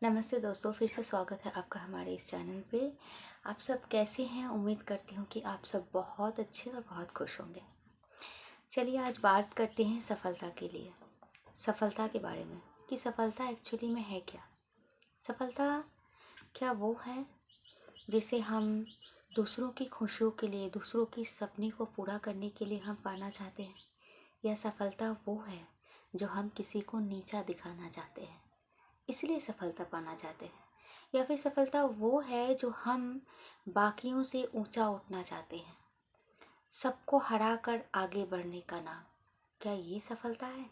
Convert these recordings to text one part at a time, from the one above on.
नमस्ते दोस्तों, फिर से स्वागत है आपका हमारे इस चैनल पे। आप सब कैसे हैं? उम्मीद करती हूँ कि आप सब बहुत अच्छे और बहुत खुश होंगे। चलिए आज बात करते हैं सफलता के लिए, सफलता के बारे में कि सफलता एक्चुअली में है क्या। सफलता क्या वो है जिसे हम दूसरों की खुशियों के लिए, दूसरों की सपने को पूरा करने के लिए हम पाना चाहते हैं, या सफलता वो है जो हम किसी को नीचा दिखाना चाहते हैं इसलिए सफलता पाना चाहते हैं, या फिर सफलता वो है जो हम बाकियों से ऊंचा उठना चाहते हैं, सबको हरा कर आगे बढ़ने का नाम। क्या ये सफलता है?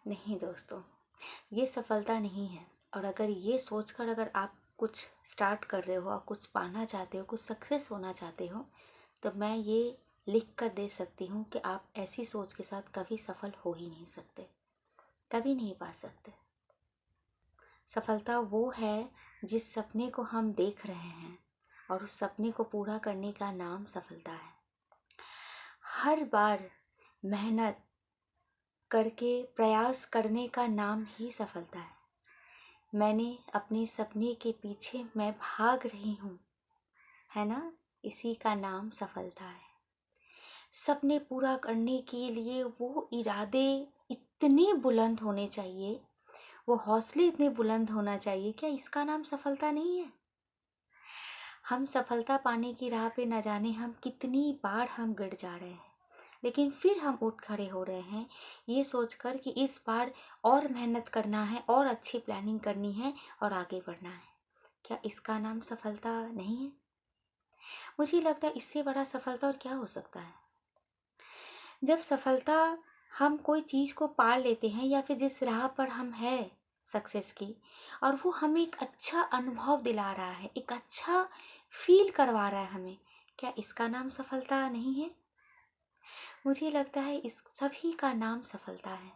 नहीं दोस्तों, ये सफलता नहीं है। और अगर ये सोचकर अगर आप कुछ स्टार्ट कर रहे हो और कुछ पाना चाहते हो, कुछ सक्सेस होना चाहते हो, तो मैं ये लिख कर दे सकती हूँ कि आप ऐसी सोच के साथ कभी सफल हो ही नहीं सकते, कभी नहीं पा सकते। सफलता वो है जिस सपने को हम देख रहे हैं और उस सपने को पूरा करने का नाम सफलता है। हर बार मेहनत करके प्रयास करने का नाम ही सफलता है। मैंने अपने सपने के पीछे मैं भाग रही हूँ, है ना, इसी का नाम सफलता है। सपने पूरा करने के लिए वो इरादे इतने बुलंद होने चाहिए, वो हौसले इतने बुलंद होना चाहिए। क्या इसका नाम सफलता नहीं है? हम सफलता पाने की राह पे न जाने हम कितनी बार हम गिर जा रहे हैं, लेकिन फिर हम उठ खड़े हो रहे हैं ये सोचकर कि इस बार और मेहनत करना है और अच्छी प्लानिंग करनी है और आगे बढ़ना है। क्या इसका नाम सफलता नहीं है? मुझे लगता है इससे बड़ा सफलता और क्या हो सकता है। जब सफलता हम कोई चीज़ को पा लेते हैं या फिर जिस राह पर हम हैं सक्सेस की, और वो हमें एक अच्छा अनुभव दिला रहा है, एक अच्छा फील करवा रहा है हमें, क्या इसका नाम सफलता नहीं है? मुझे लगता है इस सभी का नाम सफलता है।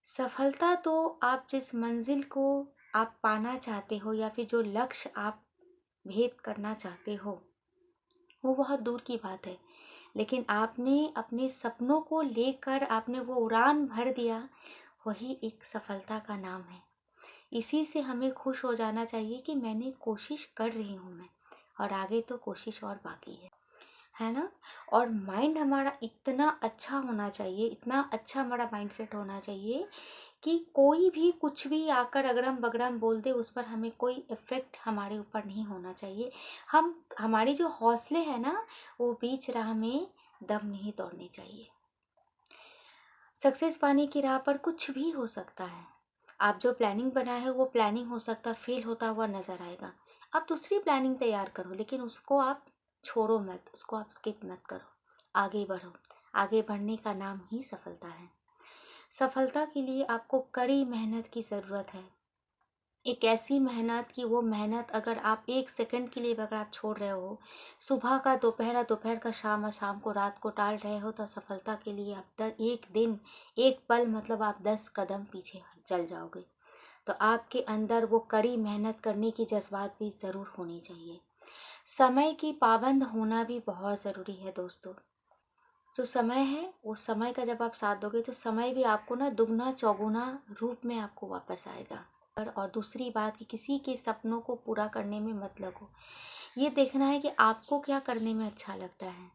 सफलता तो आप जिस मंजिल को आप पाना चाहते हो या फिर जो लक्ष्य आप भेद करना चाहते हो वो बहुत दूर की बात है, लेकिन आपने अपने सपनों को लेकर आपने वो उड़ान भर दिया, वही एक सफलता का नाम है। इसी से हमें खुश हो जाना चाहिए कि मैंने कोशिश कर रही हूँ मैं, और आगे तो कोशिश और बाकी है ना। और माइंड हमारा इतना अच्छा होना चाहिए, इतना अच्छा हमारा माइंडसेट होना चाहिए कि कोई भी कुछ भी आकर अगड़म बगड़म बोल दे उस पर हमें कोई इफ़ेक्ट हमारे ऊपर नहीं होना चाहिए। हम हमारे जो हौसले हैं ना, वो बीच राह में दम नहीं तोड़ने चाहिए। सक्सेस पाने की राह पर कुछ भी हो सकता है। आप जो प्लानिंग बनाए हो वो प्लानिंग हो सकता फेल होता हुआ नज़र आएगा। आप दूसरी प्लानिंग तैयार करो, लेकिन उसको आप छोड़ो मत, उसको आप स्किप मत करो, आगे बढ़ो। आगे बढ़ने का नाम ही सफलता है। सफलता के लिए आपको कड़ी मेहनत की ज़रूरत है। एक ऐसी मेहनत कि वो मेहनत अगर आप 1 सेकंड के लिए भी अगर आप छोड़ रहे हो, सुबह का दोपहर, दोपहर का शाम और शाम को रात को टाल रहे हो, तो सफलता के लिए आप एक दिन, एक पल मतलब आप 10 कदम पीछे चल जाओगे। तो आपके अंदर वो कड़ी मेहनत करने की जज्बात भी ज़रूर होनी चाहिए। समय की पाबंद होना भी बहुत ज़रूरी है दोस्तों। जो समय है वो समय का जब आप साथ दोगे तो समय भी आपको ना दुगना चौगुना रूप में आपको वापस आएगा। और दूसरी बात कि किसी के सपनों को पूरा करने में मत लगो। ये देखना है कि आपको क्या करने में अच्छा लगता है,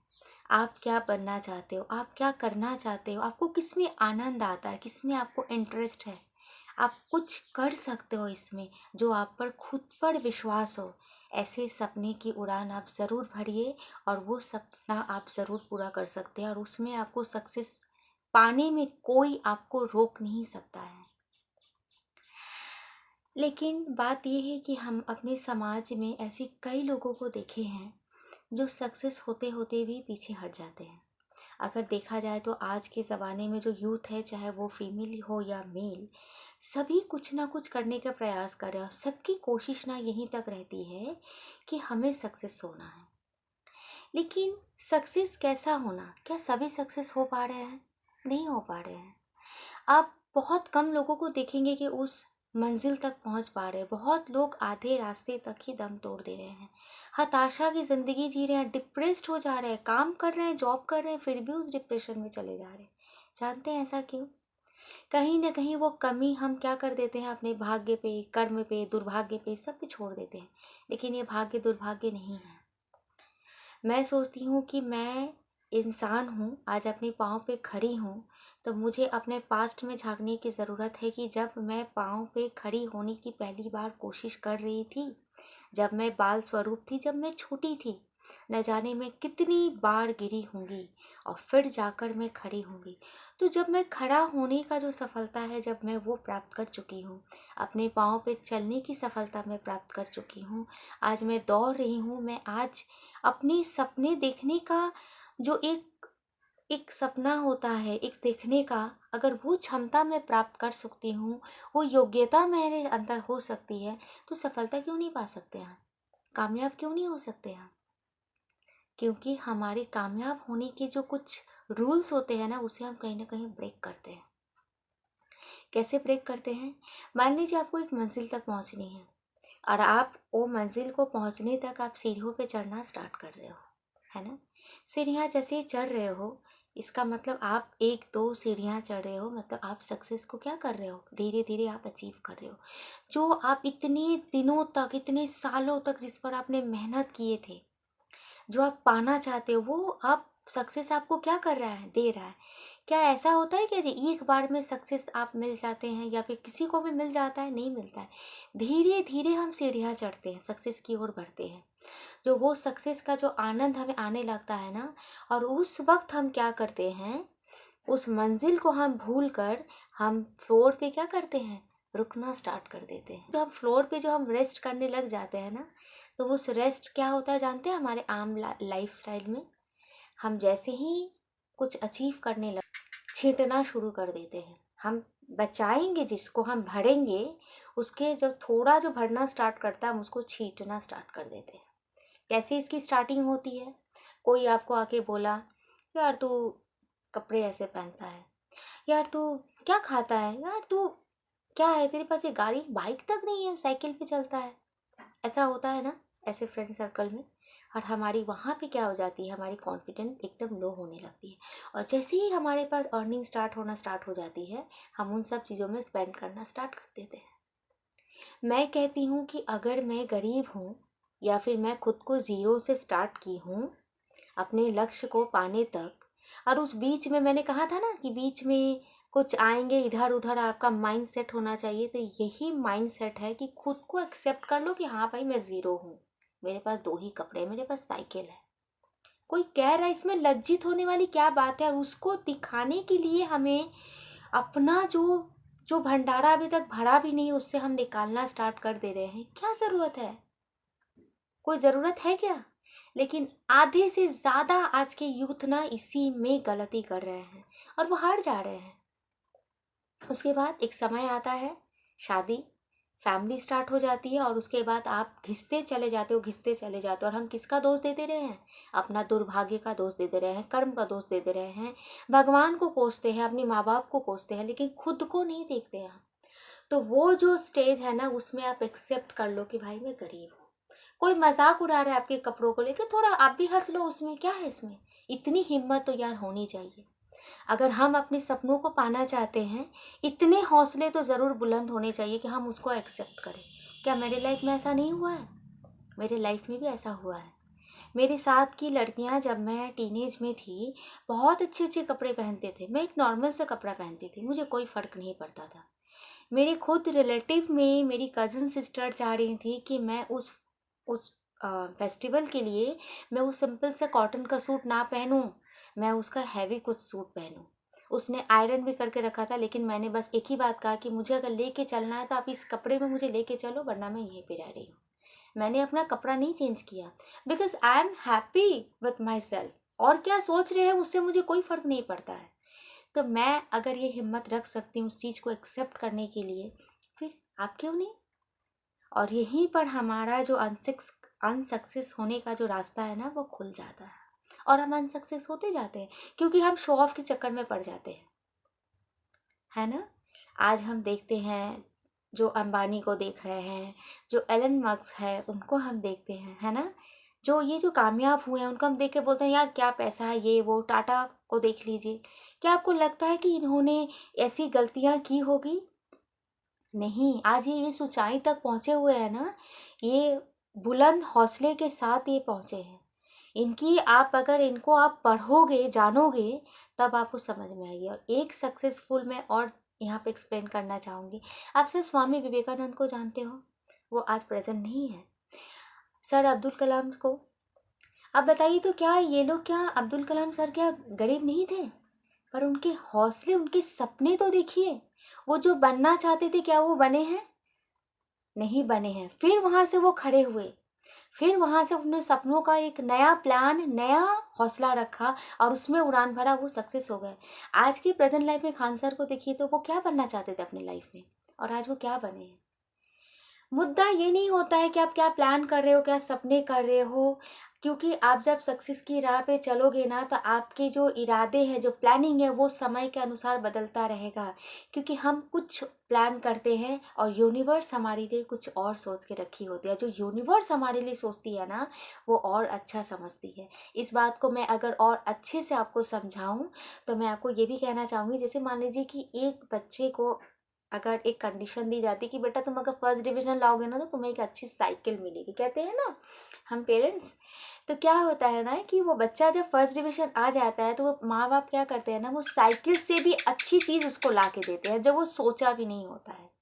आप क्या बनना चाहते हो, आप क्या करना चाहते हो, आपको किस में आनंद आता है, किस में आपको इंटरेस्ट है। आप कुछ कर सकते हो इसमें जो आप पर खुद पर विश्वास हो। ऐसे सपने की उड़ान आप ज़रूर भरिए और वो सपना आप ज़रूर पूरा कर सकते हैं, और उसमें आपको सक्सेस पाने में कोई आपको रोक नहीं सकता है। लेकिन बात यह है कि हम अपने समाज में ऐसे कई लोगों को देखे हैं जो सक्सेस होते होते भी पीछे हट जाते हैं। अगर देखा जाए तो आज के ज़माने में जो यूथ है, चाहे वो फीमेल हो या मेल, सभी कुछ ना कुछ करने का प्रयास कर रहे हैं। सबकी कोशिश ना यहीं तक रहती है कि हमें सक्सेस होना है, लेकिन सक्सेस कैसा होना, क्या सभी सक्सेस हो पा रहे हैं? नहीं हो पा रहे हैं। आप बहुत कम लोगों को देखेंगे कि उस मंजिल तक पहुंच पा रहे हैं। बहुत लोग आधे रास्ते तक ही दम तोड़ दे रहे हैं, हताशा की ज़िंदगी जी रहे हैं, डिप्रेस्ड हो जा रहे हैं, काम कर रहे हैं, जॉब कर रहे हैं, फिर भी उस डिप्रेशन में चले जा रहे हैं। जानते हैं ऐसा क्यों? कहीं ना कहीं वो कमी हम क्या कर देते हैं, अपने भाग्य पे, कर्म पे, दुर्भाग्य पे, सब पे छोड़ देते हैं। लेकिन ये भाग्य दुर्भाग्य नहीं है। मैं सोचती हूँ कि मैं इंसान हूँ, आज अपने पाँव पे खड़ी हूँ, तो मुझे अपने पास्ट में झांकने की ज़रूरत है कि जब मैं पाँव पे खड़ी होने की पहली बार कोशिश कर रही थी, जब मैं बाल स्वरूप थी, जब मैं छोटी थी, न जाने मैं कितनी बार गिरी होंगी और फिर जाकर मैं खड़ी होंगी। तो जब मैं खड़ा होने का जो सफलता है, जब मैं वो प्राप्त कर चुकी हूँ, अपने पाँव पे चलने की सफलता मैं प्राप्त कर चुकी हूँ, आज मैं दौड़ रही हूँ, मैं आज अपने सपने देखने का जो एक एक सपना होता है, एक देखने का, अगर वो क्षमता मैं प्राप्त कर सकती हूँ, वो योग्यता मेरे अंदर हो सकती है, तो सफलता क्यों नहीं पा सकते हम, कामयाब क्यों नहीं हो सकते हम? क्योंकि हमारे कामयाब होने के जो कुछ रूल्स होते हैं ना, उसे हम कहीं ना कहीं ब्रेक करते हैं। कैसे ब्रेक करते हैं? मान लीजिए आपको एक मंजिल तक पहुंचनी है और आप वो मंजिल को पहुंचने तक आप सीढ़ियों पे चढ़ना स्टार्ट कर रहे हो, है ना? सीढ़ियाँ जैसे ही चढ़ रहे हो, इसका मतलब आप एक दो सीढ़ियाँ चढ़ रहे हो, मतलब आप सक्सेस को क्या कर रहे हो, धीरे धीरे आप अचीव कर रहे हो। जो आप इतने दिनों तक, इतने सालों तक जिस पर आपने मेहनत किए थे, जो आप पाना चाहते हो, वो आप सक्सेस आपको क्या कर रहा है, दे रहा है। क्या ऐसा होता है कि जी एक बार में सक्सेस आप मिल जाते हैं, या फिर किसी को भी मिल जाता है? नहीं मिलता है। धीरे धीरे हम सीढ़ियाँ चढ़ते हैं, सक्सेस की ओर बढ़ते हैं। जो वो सक्सेस का जो आनंद हमें आने लगता है ना, और उस वक्त हम क्या करते हैं, उस मंजिल को हम भूल कर हम फ्लोर पे क्या करते हैं, रुकना स्टार्ट कर देते हैं। तो हम फ्लोर पे जो हम रेस्ट करने लग जाते हैं ना, तो वो रेस्ट क्या होता है जानते हैं? हमारे आम लाइफ स्टाइल में हम जैसे ही कुछ अचीव करने लग, छींटना शुरू कर देते हैं। हम बचाएंगे जिसको, हम भरेंगे, उसके जो थोड़ा जो भरना स्टार्ट करता है, हम उसको छींटना स्टार्ट कर देते हैं। कैसे इसकी स्टार्टिंग होती है? कोई आपको आके बोला, यार तू कपड़े ऐसे पहनता है, यार तू क्या खाता है, यार तू क्या है, तेरे पास ये गाड़ी बाइक तक नहीं है, साइकिल पे चलता है। ऐसा होता है ना, ऐसे फ्रेंड सर्कल में। और हमारी वहाँ पे क्या हो जाती है, हमारी कॉन्फिडेंस एकदम लो होने लगती है। और जैसे ही हमारे पास अर्निंग स्टार्ट हो जाती है, हम उन सब चीज़ों में स्पेंड करना स्टार्ट कर देते हैं। मैं कहती हूँ कि अगर मैं गरीब हूँ, या फिर मैं खुद को ज़ीरो से स्टार्ट की हूँ अपने लक्ष्य को पाने तक, और उस बीच में मैंने कहा था ना कि बीच में कुछ आएंगे इधर उधर, आपका माइंड सेट होना चाहिए। तो यही माइंड सेट है कि खुद को एक्सेप्ट कर लो कि हाँ भाई मैं ज़ीरो हूँ, मेरे पास दो ही कपड़े हैं, मेरे पास साइकिल है। कोई कह रहा है, इसमें लज्जित होने वाली क्या बात है? और उसको दिखाने के लिए हमें अपना जो जो भंडारा अभी तक भरा भी नहीं, उससे हम निकालना स्टार्ट कर दे रहे हैं। क्या ज़रूरत है? कोई ज़रूरत है क्या? लेकिन आधे से ज़्यादा आज के यूथ ना इसी में गलती कर रहे हैं, और वो हार जा रहे हैं। उसके बाद एक समय आता है, शादी, फैमिली स्टार्ट हो जाती है, और उसके बाद आप घिसते चले जाते हो, घिसते चले जाते हो। और हम किसका दोष दे दे रहे हैं? अपना दुर्भाग्य का दोष दे दे रहे हैं, कर्म का दोष दे दे रहे हैं, भगवान को कोसते हैं, अपने माँ बाप को कोसते हैं, लेकिन खुद को नहीं देखते हैं। तो वो जो स्टेज है ना, उसमें आप एक्सेप्ट कर लो कि भाई मैं गरीब हूँ। कोई मजाक उड़ा रहा है आपके कपड़ों को लेकर, थोड़ा आप भी हंस लो, उसमें क्या है? इसमें इतनी हिम्मत तो यार होनी चाहिए। अगर हम अपने सपनों को पाना चाहते हैं, इतने हौसले तो ज़रूर बुलंद होने चाहिए कि हम उसको एक्सेप्ट करें। क्या मेरे लाइफ में ऐसा नहीं हुआ है? मेरे लाइफ में भी ऐसा हुआ है। मेरे साथ की लड़कियां जब मैं टीनेज में थी, बहुत अच्छे अच्छे कपड़े पहनते थे, मैं एक नॉर्मल सा कपड़ा पहनती थी, मुझे कोई फ़र्क नहीं पड़ता था। मेरे खुद रिलेटिव में मेरी कज़न सिस्टर चाह रही थी कि मैं उस फेस्टिवल के लिए मैं वो सिंपल सा कॉटन का सूट ना पहनूं, मैं उसका हैवी कुछ सूट पहनूं। उसने आयरन भी करके रखा था, लेकिन मैंने बस एक ही बात कहा कि मुझे अगर लेके चलना है तो आप इस कपड़े में मुझे लेके चलो, वरना मैं यहीं पे रह रही हूँ। मैंने अपना कपड़ा नहीं चेंज किया, because I am happy with my self. और क्या सोच रहे हैं उससे मुझे कोई फ़र्क नहीं पड़ता है। तो मैं अगर ये हिम्मत रख सकती हूँ उस चीज़ को एक्सेप्ट करने के लिए, फिर आप क्यों नहीं? और यहीं पर हमारा जो अनसक्सेस होने का जो रास्ता है ना, वो खुल जाता है। और हम अनसक्सेस होते जाते हैं क्योंकि हम शो ऑफ के चक्कर में पड़ जाते हैं, है ना? आज हम देखते हैं, जो अंबानी को देख रहे हैं, जो एलन मस्क है उनको हम देखते हैं, है ना? जो ये जो कामयाब हुए हैं उनको हम देख के बोलते हैं यार क्या पैसा है, ये वो, टाटा को देख लीजिए। क्या आपको लगता है कि इन्होंने ऐसी गलतियां की होगी? नहीं। आज ये इस ऊंचाई तक पहुंचे हुए हैं ना, ये बुलंद हौसले के साथ ये पहुंचे हैं। इनकी आप अगर इनको आप पढ़ोगे, जानोगे, तब आपको समझ में आएगी। और एक सक्सेसफुल मैं और यहाँ पे एक्सप्लेन करना चाहूँगी। आप सर स्वामी विवेकानंद को जानते हो? वो आज प्रेजेंट नहीं है। सर अब्दुल कलाम को अब बताइए, तो क्या ये लोग, क्या अब्दुल कलाम सर क्या गरीब नहीं थे? पर उनके हौसले, उनके सपने तो देखिए। वो जो बनना चाहते थे, क्या वो बने हैं? नहीं बने हैं। फिर वहां से वो खड़े हुए, फिर वहां से अपने सपनों का एक नया प्लान, नया हौसला रखा और उसमें उड़ान भरा, वो सक्सेस हो गए। आज की प्रेजेंट लाइफ में खान सर को देखिए, तो वो क्या बनना चाहते थे अपनी लाइफ में, और आज वो क्या बने हैं। मुद्दा ये नहीं होता है कि आप क्या प्लान कर रहे हो, क्या सपने कर रहे हो, क्योंकि आप जब सक्सेस की राह पे चलोगे ना, तो आपके जो इरादे हैं, जो प्लानिंग है, वो समय के अनुसार बदलता रहेगा। क्योंकि हम कुछ प्लान करते हैं और यूनिवर्स हमारे लिए कुछ और सोच के रखी होती है। जो यूनिवर्स हमारे लिए सोचती है ना, वो और अच्छा समझती है। इस बात को मैं अगर और अच्छे से आपको समझाऊं, तो मैं आपको ये भी कहना चाहूँगी, जैसे मान लीजिए कि एक बच्चे को अगर एक कंडीशन दी जाती कि बेटा तुम अगर फर्स्ट डिवीजन लाओगे ना, तो तुम्हें एक अच्छी साइकिल मिलेगी, कहते हैं ना हम पेरेंट्स। तो क्या होता है ना कि वो बच्चा जब फर्स्ट डिवीजन आ जाता है, तो वो माँ बाप क्या करते हैं ना, वो साइकिल से भी अच्छी चीज़ उसको ला के देते हैं, जो वो सोचा भी नहीं होता है।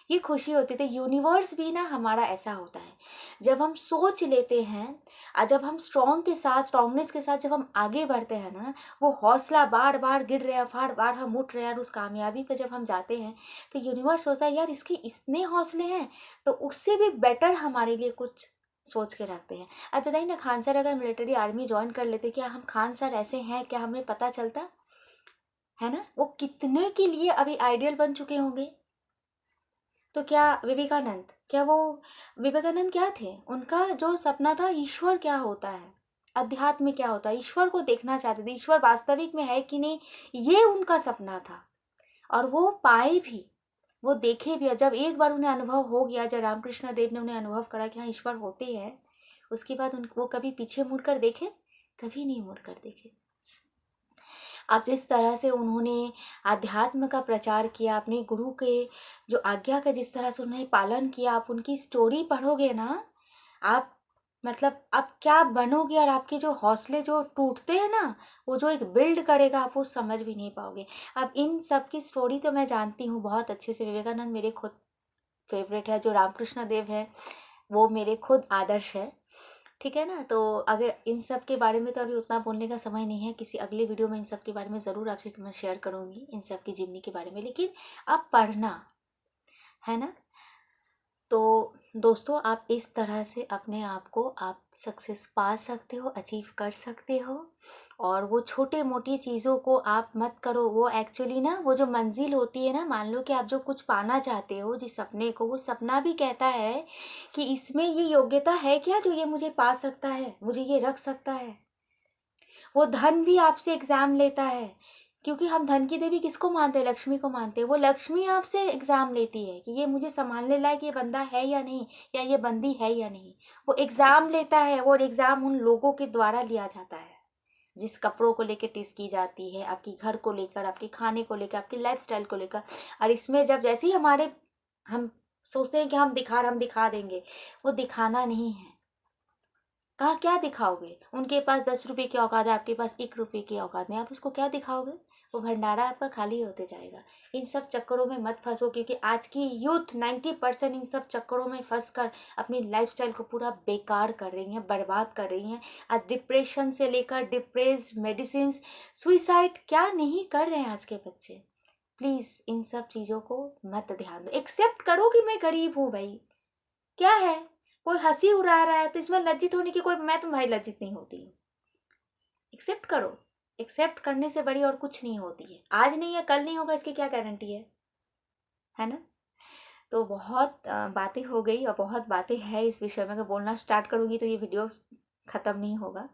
ये खुशी होती थी। यूनिवर्स भी ना हमारा ऐसा होता है, जब हम सोच लेते हैं और जब हम स्ट्रॉन्गनेस के साथ जब हम आगे बढ़ते हैं ना, वो हौसला बार बार गिर रहा है, बार बार हम उठ रहे हैं, और उस कामयाबी पे जब हम जाते हैं, तो यूनिवर्स सोचता है यार इसके इतने हौसले हैं, तो उससे भी बेटर हमारे लिए कुछ सोच के रखते हैं। अब बताइए ना, खान सर अगर मिलिट्री आर्मी ज्वाइन कर लेते, क्या हम खान सर ऐसे हैं, क्या हमें पता चलता है ना? वो कितने के लिए अभी आइडियल बन चुके होंगे। तो क्या विवेकानंद, क्या वो विवेकानंद क्या थे? उनका जो सपना था, ईश्वर क्या होता है, अध्यात्म क्या होता है, ईश्वर को देखना चाहते थे, ईश्वर वास्तविक में है कि नहीं, ये उनका सपना था। और वो पाए भी, वो देखे भी। जब एक बार उन्हें अनुभव हो गया, जब रामकृष्ण देव ने उन्हें अनुभव करा कि हाँ ईश्वर होते हैं, उसके बाद वो कभी पीछे मुड़ कर देखे? कभी नहीं मुड़ कर देखे। अब जिस तरह से उन्होंने आध्यात्म का प्रचार किया, अपने गुरु के जो आज्ञा का जिस तरह से उन्होंने पालन किया, आप उनकी स्टोरी पढ़ोगे ना, आप मतलब आप क्या बनोगे, और आपके जो हौसले जो टूटते हैं ना, वो जो एक बिल्ड करेगा, आप वो समझ भी नहीं पाओगे। अब इन सब की स्टोरी तो मैं जानती हूँ बहुत अच्छे से। विवेकानंद मेरे खुद फेवरेट है, जो रामकृष्ण देव है वो मेरे खुद आदर्श है। ठीक है ना? तो अगर इन सब के बारे में तो अभी उतना बोलने का समय नहीं है, किसी अगले वीडियो में इन सब के बारे में ज़रूर आपसे मैं शेयर करूँगी, इन सब की जीवनी के बारे में। लेकिन आप पढ़ना, है ना? तो दोस्तों, आप इस तरह से अपने आप को आप सक्सेस पा सकते हो, अचीव कर सकते हो। और वो छोटे मोटी चीज़ों को आप मत करो। वो एक्चुअली ना, वो जो मंजिल होती है ना, मान लो कि आप जो कुछ पाना चाहते हो, जिस सपने को, वो सपना भी कहता है कि इसमें ये योग्यता है क्या, जो ये मुझे पा सकता है, मुझे ये रख सकता है। वो धन भी आपसे एग्जाम लेता है, क्योंकि हम धन की देवी किसको मानते हैं? लक्ष्मी को मानते हैं। वो लक्ष्मी आपसे एग्जाम लेती है कि ये मुझे संभालने लायक ये बंदा है या नहीं, या ये बंदी है या नहीं। वो एग्जाम लेता है। वो एग्जाम उन लोगों के द्वारा लिया जाता है जिस कपड़ों को लेकर टेस्ट की जाती है, आपकी घर को लेकर, आपके खाने को लेकर, आपकी लाइफस्टाइल को लेकर। और इसमें जब जैसे ही हम सोचते हैं कि हम दिखा देंगे, वो दिखाना नहीं है। कहाँ क्या दिखाओगे? उनके पास 10 रुपए की औकात है, आपके पास 1 रुपए की औकात नहीं, आप उसको क्या दिखाओगे? वो भंडारा आपका खाली होते जाएगा। इन सब चक्करों में मत फंसो, क्योंकि आज की यूथ 90% इन सब चक्करों में फंस कर अपनी लाइफस्टाइल को पूरा बेकार कर रही हैं, बर्बाद कर रही हैं। आज डिप्रेशन से लेकर डिप्रेस मेडिसिन, सुइसाइड, क्या नहीं कर रहे हैं आज के बच्चे। प्लीज़ इन सब चीज़ों को मत ध्यान दो। एक्सेप्ट करो कि मैं गरीब हूँ भाई, क्या है? कोई हंसी उड़ा रहा है तो इसमें लज्जित होने की कोई, मैं तो भाई लज्जित नहीं होती हूँ। एक्सेप्ट करो। एक्सेप्ट करने से बड़ी और कुछ नहीं होती है। आज नहीं है, कल नहीं होगा, इसकी क्या गारंटी है ना? तो बहुत बातें हो गई, और बहुत बातें हैं इस विषय में। अगर बोलना स्टार्ट करूँगी तो ये वीडियो ख़त्म नहीं होगा।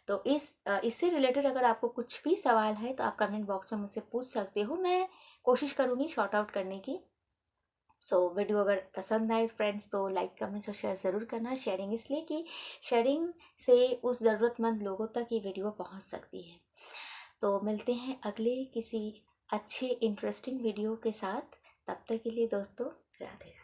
तो इससे रिलेटेड अगर आपको कुछ भी सवाल है, तो आप कमेंट बॉक्स में मुझसे पूछ सकते हो। मैं कोशिश करूँगी शॉर्ट आउट करने की। वीडियो अगर पसंद आए फ्रेंड्स तो लाइक कमेंट्स और शेयर ज़रूर करना। शेयरिंग इसलिए कि शेयरिंग से उस ज़रूरतमंद लोगों तक ये वीडियो पहुंच सकती है। तो मिलते हैं अगले किसी अच्छे इंटरेस्टिंग वीडियो के साथ। तब तक के लिए दोस्तों, राधे राधे।